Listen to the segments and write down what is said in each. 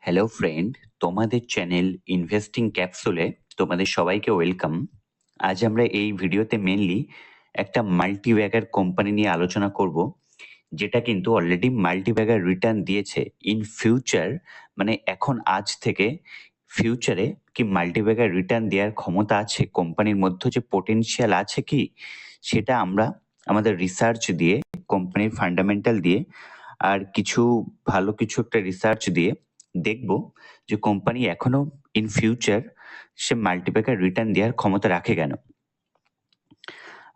Hello friend, তোমাদের channel investing ক্যাপসুলে তোমাদের সবাইকে ওয়েলকাম। আজ আমরা এই ভিডিওতে মেনলি একটা মাল্টিব্যাগার কোম্পানি নিয়ে আলোচনা করব, যেটা কিন্তু অলরেডি মাল্টিব্যাগার রিটার্ন দিয়েছে। ইন ফিউচার মানে এখন আজ থেকে ফিউচারে কি মাল্টিব্যাগার রিটার্ন দেওয়ার ক্ষমতা আছে কোম্পানির মধ্যে, যে পোটেনশিয়াল আছে কি, সেটা আমরা আমাদের রিসার্চ দিয়ে, কোম্পানির ফান্ডামেন্টাল দিয়ে, আর কিছু ভালো কিছু একটা রিসার্চ দিয়ে দেখব যে কোম্পানি এখনো ইন ফিউচার সে মাল্টিপ্যাকার রিটার্ন দেওয়ার ক্ষমতা রাখে কেন,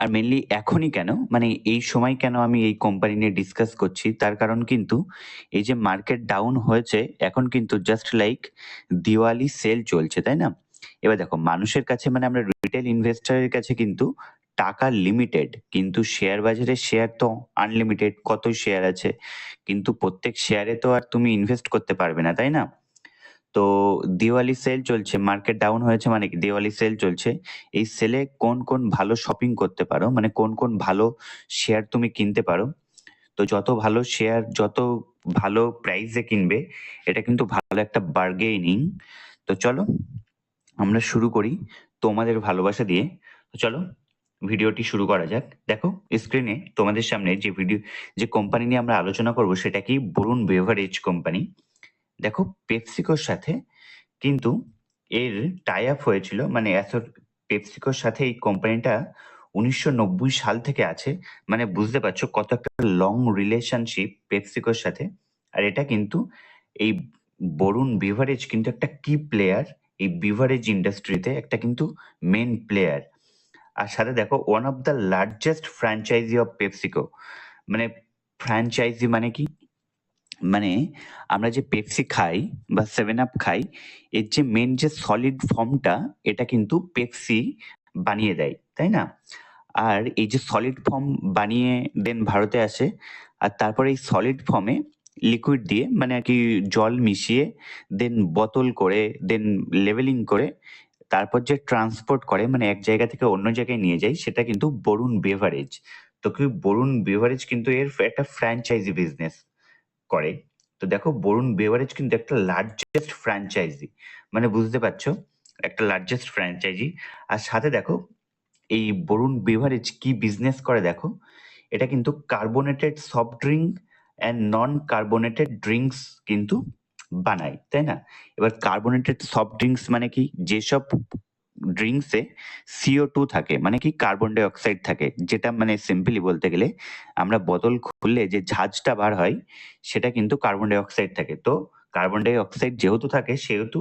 আর মেনলি এখনই কেন, মানে এই সময় কেন আমি এই কোম্পানি নিয়ে ডিসকাস করছি। তার কারণ কিন্তু এই যে মার্কেট ডাউন হয়েছে, এখন কিন্তু জাস্ট লাইক দিওয়ালি সেল চলছে, তাই না? এবার দেখো, মানুষের কাছে মানে আমরা রিটেল ইনভেস্টরের কাছে কিন্তু টাকা লিমিটেড, কিন্তু শেয়ার বাজারে শেয়ার তো আনলিমিটেড, কত শেয়ার আছে, কিন্তু প্রত্যেক শেয়ারে তো আর তুমি ইনভেস্ট করতে পারবে না, তাই না? তো দিওয়ালি সেল চলছে, মার্কেট ডাউন হয়েছে, মানে কি দিওয়ালি সেল চলছে। এই সেলে কোন কোন ভালো শপিং করতে পারো, মানে কোন কোন ভালো শেয়ার তুমি কিনতে পারো। তো যত ভালো শেয়ার, যত ভালো প্রাইসে কিনবে, এটা কিন্তু ভালো একটা বার্গেনিং। তো চলো আমরা শুরু করি তোমাদের ভালোবাসা দিয়ে। তো চলো ভিডিওটি শুরু করা যাক। দেখো স্ক্রিনে তোমাদের সামনে যে কোম্পানি নিয়ে আমরা আলোচনা করব, সেটা কি বরুণ বেভারেজ কোম্পানি। দেখো, পেপসিকোর সাথে কিন্তু এর টাই আপ হয়েছিল, মানে পেপসিকোর সাথে এই কোম্পানিটা 1990 সাল থেকে আছে। মানে বুঝতে পারছো কত একটা লং রিলেশনশিপ পেপসিকোর সাথে। আর এটা কিন্তু এই বরুণ বিভারেজ কিন্তু একটা কি প্লেয়ার, এই বিভারেজ ইন্ডাস্ট্রিতে একটা কিন্তু মেন প্লেয়ার। আর সাথে দেখো, one of the largest franchise of PepsiCo. মানে ফ্র্যাঞ্চাইজি মানে কি, মানে আমরা যে পেপসি খাই বা সেভেন আপ খাই, এর যে মেন যে সলিড ফর্মটা, এটা কিন্তু পেপসি বানিয়ে দেয়, তাই না? আর এই যে সলিড ফর্ম বানিয়ে দেন ভারতে আসে, আর তারপরে এই সলিড ফর্মে লিকুইড দিয়ে, মানে আর কি জল মিশিয়ে, দেন বোতল করে, দেন লেভেলিং করে, তারপর যে ট্রান্সপোর্ট করে, মানে এক জায়গা থেকে অন্য জায়গায় নিয়ে যায়, সেটা কিন্তু বরুণ বেভারেজ। তো কি বরুণ বেভারেজ কিন্তু এর একটা ফ্র্যাঞ্চাইজি বিজনেস করে। তো দেখো, বরুণ বেভারেজ কিন্তু একটা লার্জেস্ট ফ্র্যাঞ্চাইজি, মানে বুঝতে পারছো, একটা লার্জেস্ট ফ্র্যাঞ্চাইজি। আর সাথে দেখো, এই বরুণ বেভারেজ কি বিজনেস করে দেখো, এটা কিন্তু carbonated soft drink and non carbonated drinks কিন্তু বানায়, তাই না? এবার কার্বোনেটেড সফট ড্রিঙ্কস মানে কি, যেসব ড্রিঙ্কসে CO2 থাকে, মানে কি কার্বন ডাই অক্সাইড থাকে, যেটা মানে সিম্পলি বলতে গেলে আমরা বোতল খুললে যে ঝাঁজটা বার হয়, সেটা কিন্তু কার্বন ডাই অক্সাইড থাকে। তো কার্বন ডাই অক্সাইড যেহেতু থাকে, সেহেতু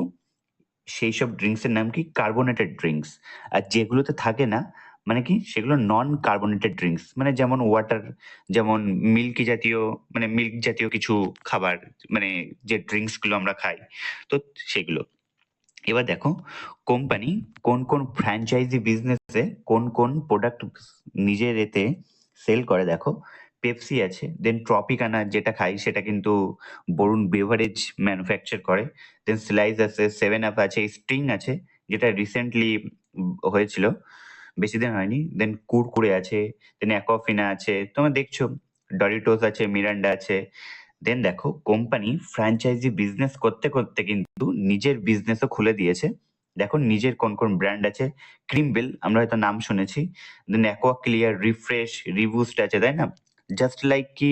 সেই সব ড্রিঙ্কসের নাম কি কার্বোনেটেড ড্রিঙ্কস। আর যেগুলোতে থাকে না, মানে কি সেগুলো নন কার্বোনেটেড ড্রিঙ্কস, মানে যেমন ওয়াটার, যেমন মিল্কি জাতীয়, মানে মিল্ক জাতীয় কিছু খাবার, মানে যে ড্রিঙ্কস গুলো আমরা খাই, তো সেগুলো। এবার দেখো, কোম্পানি কোন কোন ফ্র্যাঞ্চাইজি বিজনেসে কোন কোন প্রোডাক্ট নিজের এতে সেল করে। দেখো, পেপসি আছে, দেন ট্রপিকানা যেটা খাই সেটা কিন্তু বরুণ বেভারেজ ম্যানুফ্যাকচার করে। দেন স্লাইস আছে, সেভেন আপ আছে, স্প্রিং আছে, যেটা রিসেন্টলি হয়েছিল, বেশি দিন হয়নি। দেন কুরকুরে আছে, দেন অ্যাকোয়াফিনা আছে, তোমরা দেখছো, ডরিটোস আছে, মিরান্ডা আছে। দেন দেখো, কোম্পানি ফ্র্যাঞ্চাইজি বিজনেস করতে করতে কিন্তু নিজের বিজনেসও খুলে দিয়েছে। দেখো নিজের কোন কোন ব্র্যান্ড আছে, ক্রিমবেল আমরা হয়তো নাম শুনেছি, দেন অ্যাকোয়া ক্লিয়ার, রিফ্রেশ, রিবুস্ট আছে, তাই না? জাস্ট লাইক কি,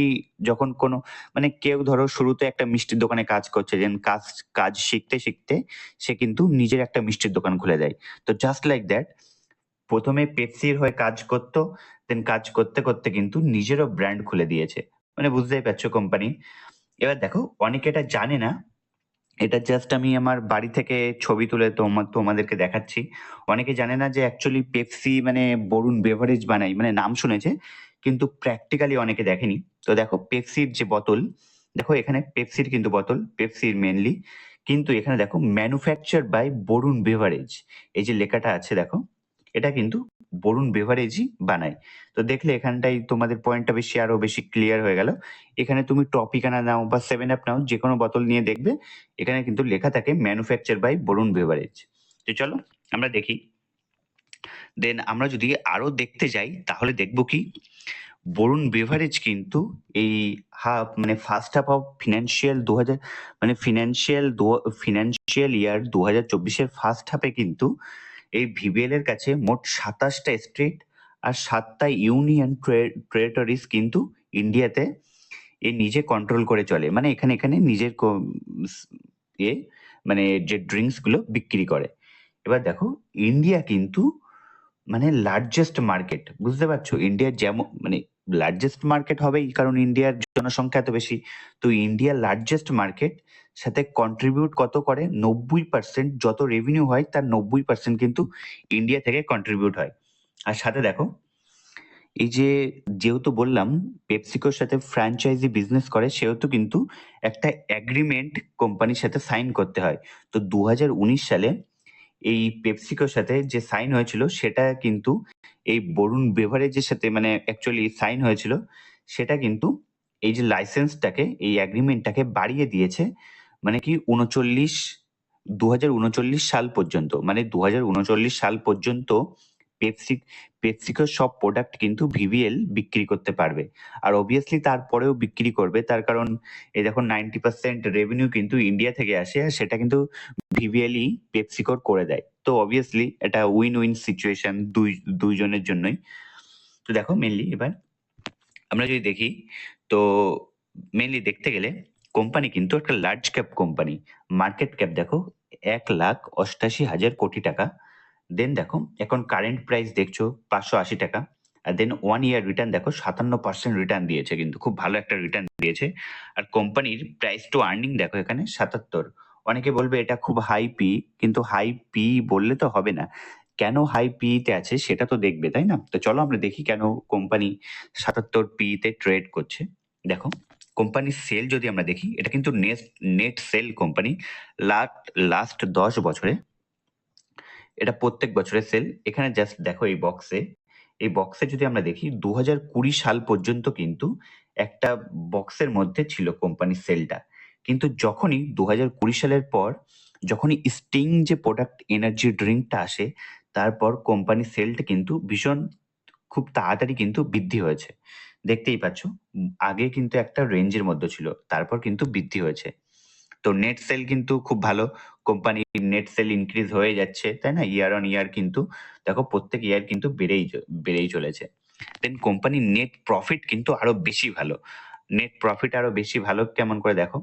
যখন কোনো, মানে কেউ ধরো শুরুতে একটা মিষ্টির দোকানে কাজ করছে, যেন কাজ কাজ শিখতে শিখতে সে কিন্তু নিজের একটা মিষ্টির দোকান খুলে দেয়। তো জাস্ট লাইক দ্যাট, প্রথমে পেপসির হয়ে কাজ করতো, দেন কাজ করতে করতে কিন্তু নিজেরও ব্র্যান্ড খুলে দিয়েছে। মানে বুঝতেই পারছো কোম্পানি। এবার দেখো, অনেকে এটা জানে না, এটা জাস্ট আমি আমার বাড়ি থেকে ছবি তুলে তোমাদেরকে দেখাচ্ছি। অনেকে জানে না যে অ্যাকচুয়ালি পেপসি মানে বরুণ বেভারেজ বানাই, মানে নাম শুনেছে, কিন্তু প্র্যাকটিক্যালি অনেকে দেখেনি। তো দেখো, পেপসির যে বোতল, দেখো এখানে পেপসির কিন্তু বোতল, পেপসির মেনলি, কিন্তু এখানে দেখো ম্যানুফ্যাকচার বাই বরুণ বেভারেজ, এই যে লেখাটা আছে দেখো, এটা কিন্তু বরুণ বেভারেজই বানায়। তো দেখলে এখানটাই তোমাদের পয়েন্টটা বেশি, আরো বেশি ক্লিয়ার হয়ে গেল। এখানে তুমি টপিকানা নাও বা সেভেন আপ নাও, যে কোনো বোতল নিয়ে দেখবে এখানে কিন্তু লেখা থাকে ম্যানুফ্যাকচার বাই বরুণ বেভারেজ। তো চলো আমরা দেখি। দেন আমরা যদি আরো দেখতে যাই, তাহলে দেখবো কি, বরুণ বেভারেজ কিন্তু এই first half of financial year 2024-এর ফার্স্ট হাফে কিন্তু এই ভিবিএল এর কাছে মোট 27টা স্টেট আর 7টা ইউনিয়ন টেরিটরিজ কিন্তু ইন্ডিয়াতে এ নিজে কন্ট্রোল করে চলে, মানে এখানে নিজের এ মানে যে ড্রিঙ্কস গুলো বিক্রি করে। এবার দেখো ইন্ডিয়া কিন্তু মানে লার্জেস্ট মার্কেট, বুঝতে পারছো? ইন্ডিয়ার যেমন মানে লার্জেস্ট মার্কেট হবেই, কারণ ইন্ডিয়ার জনসংখ্যা এত বেশি। তো ইন্ডিয়ার লার্জেস্ট মার্কেট সাথে কন্ট্রিবিউট কত করে, 90%। যত রেভিনিউ হয় তার 90% কিন্তু ইন্ডিয়া থেকে কন্ট্রিবিউট হয়। আর সাথে দেখো এই যে, যেহেতু বললাম পেপসিকোর সাথে ফ্র্যাঞ্চাইজি বিজনেস করে, সেহেতু কিন্তু একটা এগ্রিমেন্ট কোম্পানির সাথে সাইন করতে হয়। তো 2019 সালে এই পেপসিকোর সাথে যে সাইন হয়েছিল সেটা কিন্তু এই বরুণ বেভারেজের সাথে মানে অ্যাকচুয়ালি সাইন হয়েছিল, সেটা কিন্তু এই যে লাইসেন্সটাকে, এই এগ্রিমেন্টটাকে বাড়িয়ে দিয়েছে। মানে কি 2039 সাল পর্যন্ত, মানে 2039 সাল পর্যন্ত পেপসি পেপসিকোর সব প্রোডাক্ট কিন্তু ভিভিএল বিক্রি করতে পারবে। আর অবভিয়াসলি তারপরেও বিক্রি করবে, তার কারণ এই দেখো 90% রেভিনিউ কিন্তু ইন্ডিয়া থেকে আসে, আর সেটা কিন্তু ভিভিএলই পেপসিকোর করে দেয়। তো অবভিয়াসলি এটা উইন উইন সিচুয়েশন দুইজনের জন্যই। তো দেখো মেনলি এবার আমরা যদি দেখি, তো মেনলি দেখতে গেলে কোম্পানি কিন্তু একটা large cap company. Market cap দেখো 1,88,000 কোটি টাকা। দেন দেখো এখন কারেন্ট প্রাইস দেখছো 580 টাকা। আর দেন 1 ইয়ার রিটার্ন দেখো 57% রিটার্ন দিয়েছে, কিন্তু খুব ভালো একটা রিটার্ন দিয়েছে। আর কোম্পানির প্রাইস টু আর্নিং দেখো এখানে 77। অনেকে বলবে এটা খুব হাই পি, কিন্তু হাই পি বললে তো হবে না, কেন হাই পি তে আছে সেটা তো দেখবে, তাই না? তো চলো আমরা দেখি কেন কোম্পানি 77 পি তে ট্রেড করছে। দেখো কোম্পানির সেল যদি আমরা দেখি, এটা কিন্তু নেট সেল কোম্পানি লাস্ট 10 বছরে, এটা প্রত্যেক বছরের সেল। এখানে জাস্ট দেখো এই বক্সে যদি আমরা দেখি 2020 সাল পর্যন্ত কিন্তু একটা বক্সের মধ্যে ছিল কোম্পানির সেলটা। কিন্তু যখনই 2020 সালের পর যখনই স্টিং যে প্রোডাক্ট এনার্জি ড্রিঙ্কটা আসে, তারপর কোম্পানির সেলটা কিন্তু ভীষণ খুব তাড়াতাড়ি কিন্তু বৃদ্ধি হয়েছে। দেখতেই পাচ্ছ, আগে কিন্তু একটা রেঞ্জের মধ্যে ছিল, তারপর কিন্তু বৃদ্ধি হয়েছে। তো নেট সেল কিন্তু খুব ভালো, কোম্পানির নেট সেল ইনক্রিজ হয়ে যাচ্ছে, তাই না? ইয়ার অন ইয়ার কিন্তু দেখো প্রত্যেক ইয়ার কিন্তু বেড়েই চলেছে। দেন কোম্পানির নেট প্রফিট কিন্তু আরো বেশি ভালো। নেট প্রফিট আরো বেশি ভালো কেমন করে দেখো,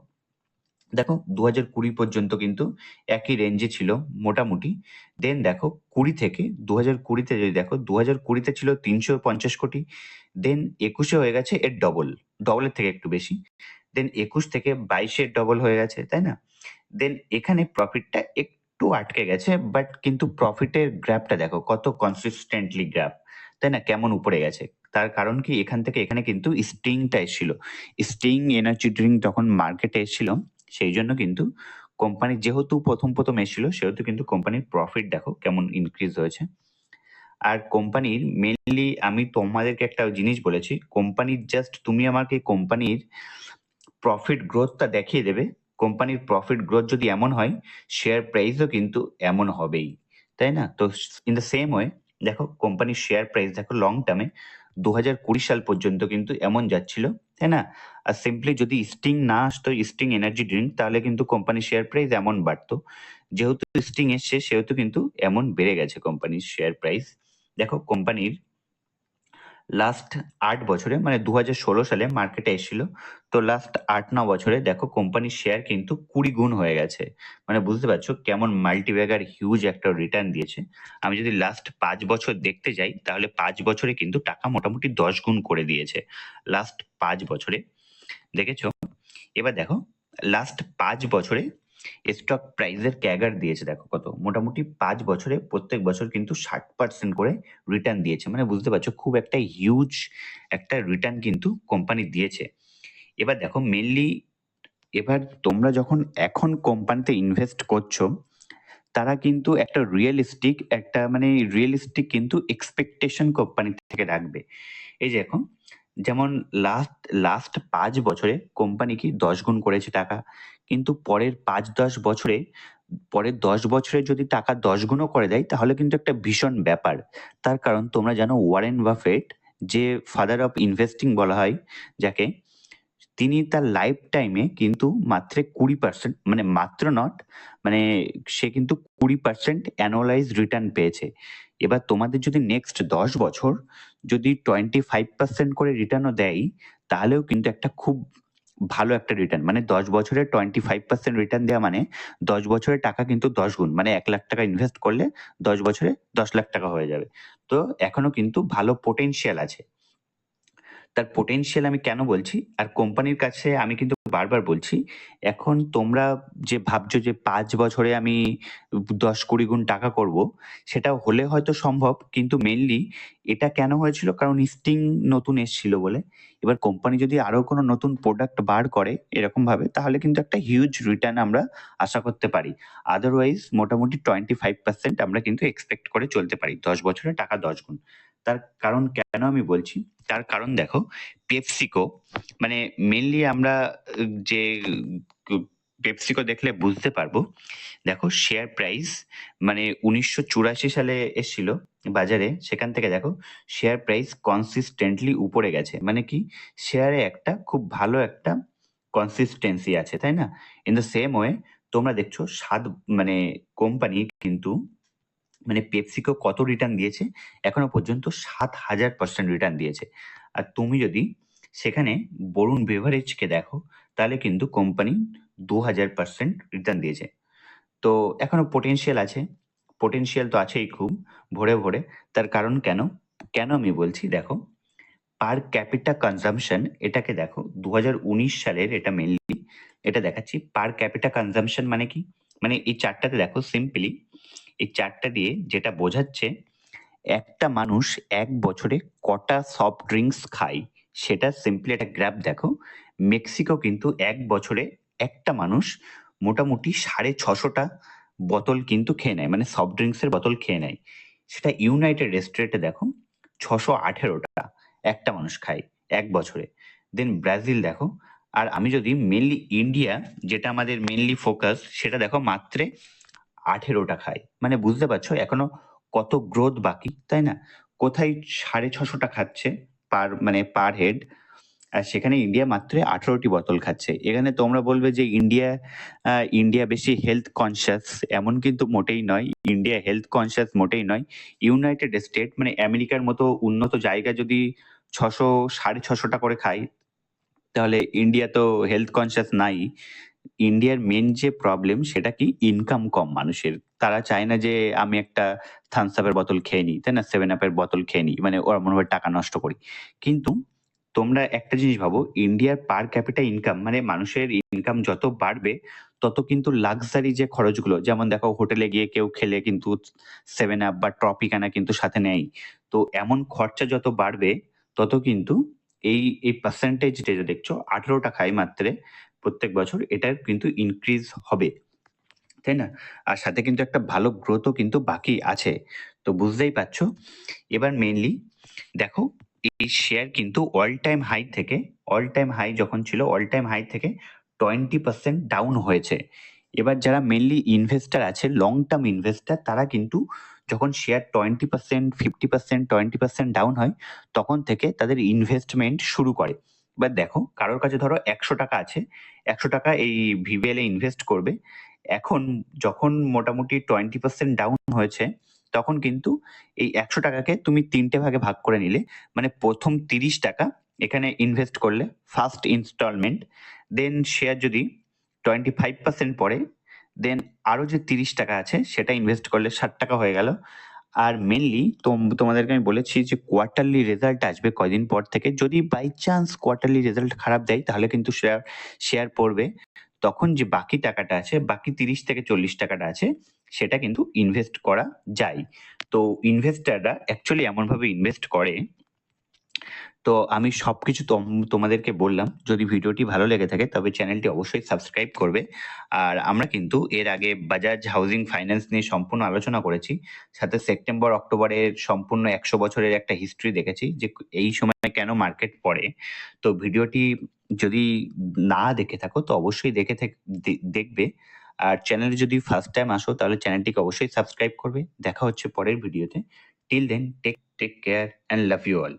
দেখো 2020 পর্যন্ত কিন্তু একই রেঞ্জে ছিল মোটামুটি। দেন দেখো 20 থেকে 2020-তে যদি দেখো, 2020-তে ছিল 350 কোটি। দেন 21-এ হয়ে গেছে এর ডবলের থেকে একটু বেশি। দেন 21 থেকে 22-এর ডবল হয়ে গেছে, তাই না? দেন এখানে প্রফিটটা একটু আটকে গেছে, বাট কিন্তু প্রফিটের গ্রাফটা দেখো কত কনসিস্টেন্টলি গ্রাফ, তাই না? কেমন উপরে গেছে। তার কারণ কি, এখান থেকে এখানে কিন্তু স্টিংটা এসেছিল, স্টিং এনার্জি ড্রিঙ্ক যখন মার্কেটে এসেছিল, সেই জন্য কিন্তু কোম্পানি যেহেতু প্রথম এসেছিল, সেহেতু কিন্তু কোম্পানির প্রফিট দেখো কেমন ইনক্রিজ হয়েছে। আর কোম্পানির মেনলি আমি তোমাদেরকে একটা জিনিস বলেছি, কোম্পানির জাস্ট তুমি আমাকে কোম্পানির প্রফিট গ্রোথটা দেখিয়ে দেবে। কোম্পানির প্রফিট গ্রোথ যদি এমন হয়, শেয়ার প্রাইসও কিন্তু এমন হবেই, তাই না? তো ইন দ্য সেম ওয়ে দেখো কোম্পানির শেয়ার প্রাইস দেখো লং টার্মে 2020 সাল পর্যন্ত কিন্তু এমন যাচ্ছিল, তাই না? আর সিম্পলি যদি স্টিং না আসতো, স্টিং এনার্জি ড্রিঙ্ক, তাহলে কিন্তু কোম্পানির শেয়ার প্রাইস এমন বাড়তো। যেহেতু স্টিং এসছে, সেহেতু কিন্তু এমন বেড়ে গেছে কোম্পানির শেয়ার প্রাইস। দেখো কোম্পানির লাস্ট 8 বছরে, মানে 2016 সালে মার্কেটে এসেছিল, তো লাস্ট 8-9 বছরে দেখো কোম্পানির শেয়ার কিন্তু 20 গুণ হয়ে গেছে। মানে বুঝতে পারছো কেমন মাল্টিব্যাগার হিউজ একটা রিটার্ন দিয়েছে। আমি যদি লাস্ট 5 বছর দেখতে যাই, তাহলে 5 বছরে কিন্তু টাকা মোটামুটি 10 গুণ করে দিয়েছে লাস্ট 5 বছরে, দেখেছো? এবার দেখো লাস্ট 5 বছরে স্টক প্রাইসের ক্যাগার দিয়েছে দেখো কত, মোটামুটি 5 বছরে প্রত্যেক বছর কিন্তু 60% করে রিটার্ন দিয়েছে। মানে বুঝতে পারছো খুব একটা হিউজ একটা রিটার্ন কিন্তু কোম্পানি দিয়েছে। এবার দেখো মেনলি, এবার তোমরা যখন এখন কোম্পানিতে ইনভেস্ট করছো, তারা কিন্তু রিয়েলিস্টিক কিন্তু এক্সপেকটেশন কোম্পানি থেকে রাখবে। এই যে এখন যেমন লাস্ট 5 বছরে কোম্পানি কি 10 গুণ করেছে টাকা, কিন্তু পরের 10 বছরে যদি টাকা 10 গুণও করে দেয়, তাহলে কিন্তু একটা ভীষণ ব্যাপার। তার কারণ তোমরা জানো ওয়ারেন বাফেট যে ফাদার অফ ইনভেস্টিং বলা হয় যাকে, তিনি তার লাইফ টাইমে কিন্তু মাত্র 20%, মানে মাত্র নট, মানে সে কিন্তু 20% অ্যানুয়ালাইজ রিটার্ন পেয়েছে। এবার তোমাদের যদি নেক্সট 10 বছর যদি 25% করে রিটার্নও দেয়, তাহলেও কিন্তু একটা খুব ভালো একটা রিটার্ন। মানে 10 বছরে 25% রিটার্ন দেওয়া মানে 10 বছরের টাকা কিন্তু 10 গুণ। মানে 1 লাখ টাকা ইনভেস্ট করলে 10 বছরে 10 লাখ টাকা হয়ে যাবে। তো এখনো কিন্তু ভালো পোটেনশিয়াল আছে। তার পোটেনশিয়াল আমি কেন বলছি, আর কোম্পানির কাছে আমি কিন্তু বারবার বলছি, এখন তোমরা যে ভাবছো যে 5 বছরে আমি 10-20 গুণ টাকা করব, সেটা হলে হয়তো সম্ভব, কিন্তু মেইনলি এটা কেন হয়েছিল, কারণ স্টিং নতুন এসছিল বলে। এবার কোম্পানি যদি আরো কোনো নতুন প্রোডাক্ট বার করে এরকম ভাবে, তাহলে কিন্তু একটা হিউজ রিটার্ন আমরা আশা করতে পারি। আদারওয়াইজ মোটামুটি 25% আমরা কিন্তু এক্সপেক্ট করে চলতে পারি 10 বছরে টাকা 10 গুণ। তার কারণ কেন আমি বলছি, তার কারণ দেখো, পেপসিকো, মানে মেনলি আমরা যে পেপসিকো দেখলে বুঝতে পারবো। দেখো শেয়ার প্রাইস, মানে 1984 সালে এসেছিল বাজারে, সেখান থেকে দেখো শেয়ার প্রাইস কনসিস্টেন্টলি উপরে গেছে। মানে কি, শেয়ারে একটা খুব ভালো একটা কনসিস্টেন্সি আছে, তাই না? ইন দ্য সেম ওয়ে তোমরা দেখছো মানে কোম্পানি কিন্তু, মানে পেপসিকো কত রিটার্ন দিয়েছে এখনো পর্যন্ত, 7,000% রিটার্ন দিয়েছে। আর তুমি যদি সেখানে বরুণ বেভারেজকে দেখো, তাহলে কিন্তু কোম্পানি 2,000% রিটার্ন দিয়েছে। তো এখনো পোটেনশিয়াল আছে, পোটেনশিয়াল তো আছেই খুব ভরে ভরে। তার কারণ কেন, কেন আমি বলছি, দেখো পার ক্যাপিটা কনজাম্পশন, এটাকে দেখো 2019 সালের, এটা মেনলি এটা দেখাচ্ছি। পার ক্যাপিটা কনজাম্পশন মানে কি, মানে এই চার্টটাতে দেখো সিম্পলি, এই চার্টটা দিয়ে যেটা বোঝাচ্ছে একটা মানুষ এক বছরে কটা সফট ড্রিঙ্কস খায়, সেটা সিম্পলি একটা গ্রাফ দেখো। মেক্সিকো কিন্তু এক বছরে একটা মানুষ মোটামুটি 650টা বোতল কিন্তু খেয়ে নেয়, মানে সফট ড্রিঙ্কসের বোতল খেয়ে নেয়। সেটা ইউনাইটেড স্টেটে দেখো 618টা একটা মানুষ খায় এক বছরে। দেন ব্রাজিল দেখো, আর আমি যদি মেনলি ইন্ডিয়া, যেটা আমাদের মেনলি ফোকাস, সেটা দেখো মাত্র 18টা খায়। মানে বুঝতে পারছো এখনো কত গ্রোথ বাকি, তাই না? কোথায় 650টা খাচ্ছে মানে পার হেড, আর সেখানে ইন্ডিয়া মাত্র 18টি বোতল খাচ্ছে। এখানে তোমরা বলবে যে ইন্ডিয়া বেশি হেলথ কনসিয়াস, এমন কিন্তু মোটেই নয়। ইন্ডিয়া হেলথ কনসিয়াস মোটেই নয়। ইউনাইটেড স্টেট, মানে আমেরিকার মতো উন্নত জায়গা যদি 600-650টা করে খায়, তাহলে ইন্ডিয়া তো হেলথ কনসিয়াস নাই। ইন্ডিয়ার মেন যে প্রবলেম সেটা কি, ইনকাম কম মানুষের। তারা চায় না যে আমি একটা থামস আপের বোতল খেয়ে নিই, তাই না, 7 আপের বোতল খেয়ে নিই, মানে ওরা মনে হয় টাকা নষ্ট করি। কিন্তু তোমরা একটা জিনিস ভাবো, ইন্ডিয়ার পার ক্যাপিটা ইনকাম, মানে মানুষের ইনকাম যত বাড়বে তত কিন্তু লাক্সারি যে খরচগুলো, যেমন দেখো হোটেলে গিয়ে কেউ খেলে কিন্তু 7 আপ বা ট্রপিকানা কিন্তু সাথে নেয়। তো এমন খরচা যত বাড়বে তত কিন্তু এই পার্সেন্টেজ যেটা দেখছো 18টা খায় মাত্র প্রত্যেক বছর, এটার কিন্তু ইনক্রিজ হবে, তাই না? আর সাথে কিন্তু একটা ভালো গ্রোথও কিন্তু বাকি আছে। তো বুঝতেই পারছো। এবার মেইনলি দেখো, এই শেয়ার কিন্তু অল টাইম হাই যখন ছিল, অল টাইম হাই থেকে 20% ডাউন হয়েছে। এবার যারা মেইনলি ইনভেস্টার আছে, লং টার্ম ইনভেস্টার, তারা কিন্তু যখন শেয়ার 20%, 50%, 20% ডাউন হয়, তখন থেকে তাদের ইনভেস্টমেন্ট শুরু করে। এবার দেখো কারোর কাছে ধরো 100 টাকা আছে, 100 টাকা এই ভিভিএল এ ইনভেস্ট করবে। এখন যখন মোটামুটি 20% ডাউন হয়েছে, তখন কিন্তু এই 100 টাকাকে তুমি 3টে ভাগে ভাগ করে নিলে, মানে প্রথম 30 টাকা এখানে ইনভেস্ট করলে ফার্স্ট ইনস্টলমেন্ট, দেন শেয়ার যদি 25% পড়ে, দেন আরো যে 30 টাকা আছে সেটা ইনভেস্ট করলে 60 টাকা হয়ে গেল। আর মেনলি তোমাদেরকে আমি বলেছি যে কোয়ার্টারলি রেজাল্ট আসবে কয়দিন পর থেকে, যদি বাই চান্স কোয়ার্টারলি রেজাল্ট খারাপ দেয় তাহলে কিন্তু শেয়ার পড়বে। তখন যে বাকি টাকাটা আছে, বাকি 30 থেকে 40 টাকাটা আছে, সেটা কিন্তু ইনভেস্ট করা যায়। তো ইনভেস্টাররা অ্যাকচুয়ালি এমনভাবে ইনভেস্ট করে। তো আমি সবকিছু তোমাদেরকে বললাম। যদি ভিডিওটি ভালো লেগে থাকে তবে চ্যানেলটি অবশ্যই সাবস্ক্রাইব করবে। আর আমরা কিন্তু এর আগে বাজাজ হাউজিং ফাইন্যান্স নিয়ে সম্পূর্ণ আলোচনা করেছি, সাথে সেপ্টেম্বর অক্টোবরের সম্পূর্ণ 100 বছরের একটা হিস্ট্রি দেখেছি যে এই সময় কেন মার্কেট পড়ে। তো ভিডিওটি যদি না দেখে থাকো তো অবশ্যই দেখবে। আর চ্যানেলে যদি ফার্স্ট টাইম আসো তাহলে চ্যানেলটিকে অবশ্যই সাবস্ক্রাইব করবে। দেখা হচ্ছে পরের ভিডিওতে। Till then take care and love you all.